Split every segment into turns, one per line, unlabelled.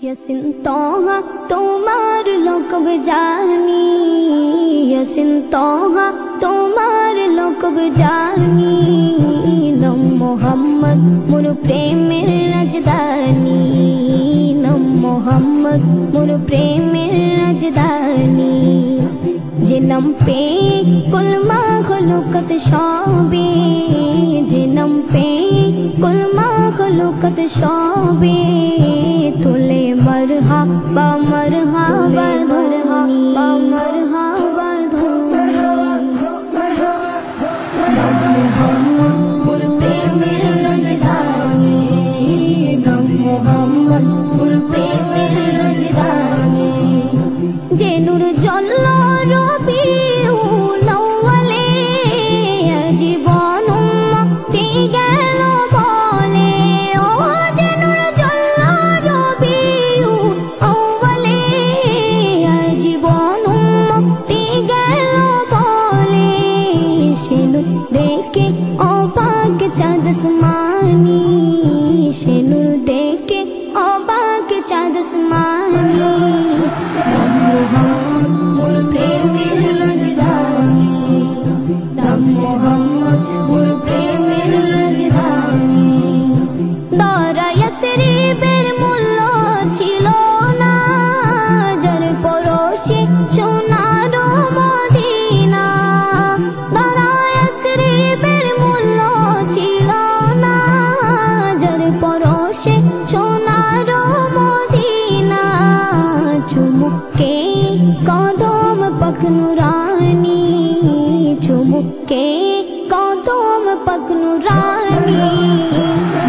यसिन तोहा तुम्हार लोकब जानी, यसिन तोहा तुम्हार लोकब जानी। नम मोहम्मद मोर प्रेमेर राजधानी, नम मोहम्मद मोर प्रेमेर राजधानी। जिनम पे कुल माखलूकत शोबे, जिनम पे कुल माखलूकत शोबे। तुले मरहबा मरहबा मरहबा मरहबा नम मोहम्मद मोर प्रेमेर राजधानी, नम मोहम्मद मोर प्रेमेर राजधानी। जे नूर जल्लो रबिउल अव्वले জীবন মুক্তি গেল বলে। ও যে নূর জল্লো রবিউল আউয়ালে জীবন মুক্তি গেল বলে। সে নূর দেখে অবাক চাঁদ আসমানি, সে নূর দেখে অবাক চাঁদ আসমানি। নম মোহাম্মদ মোর প্রেমের রাজধানী, নম মোহাম্মদ মোর প্রেমের রাজধানী। দরা ইয়াসরিবের মূল্য ছিল না, যার পরশে সোনার মদিনা। দরা ইয়াসরিবের মূল্য ছিল না, যার পরশে সোনার মদিনা। চুমুকে কদম পাক নুরানি, চুমুকে কদম পাক নুরানি।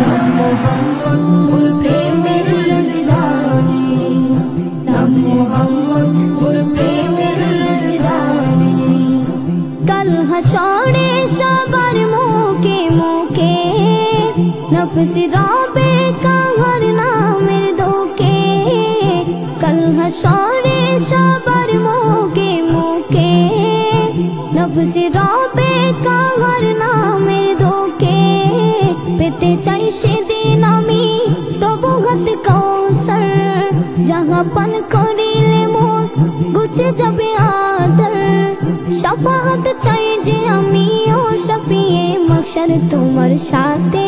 নম মোহাম্মদ মোর প্রেমের রাজধানী, নম মোহাম্মদ মোর প্রেমের রাজধানী। কাল হাসরে সবার মুখে মুখে নফস রবে কাহার নামের ধোকে। কাল হাসরে সবার মুখে মুখে নফস রবে কাহার নামের ধোকে। পেতে চাই সেদিন আমি তবু হাত কৌসর, যাহা পান করিলে মোর গুছে যাবে আদর। শাফাআত চাই যে আমি ও শফিয়ে মাহশর তোমার সাথে,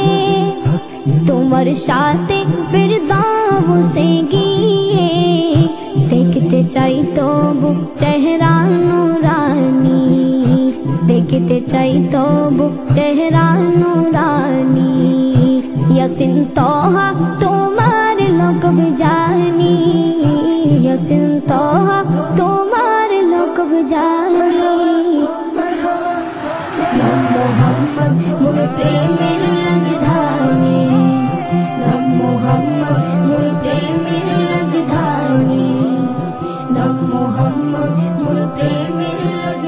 তোমার সাথে ফিরদাউসে গিয়ে। দেখতে চাই তবু চেহারা নুরানি, দেখতে চাই তবু চেহারা নুরানি। ইয়াসিন তোহা তোমার লোকব জানি, ইয়াসিন তোহা তোমার লোকব জানি। নম মোহাম্মদ মোর প্রেমের রাজধানী, নম মোহাম্মদ মোর প্রেমের রাজধানী, নম মোহাম্মদ মোর প্রেমের রাজধানী।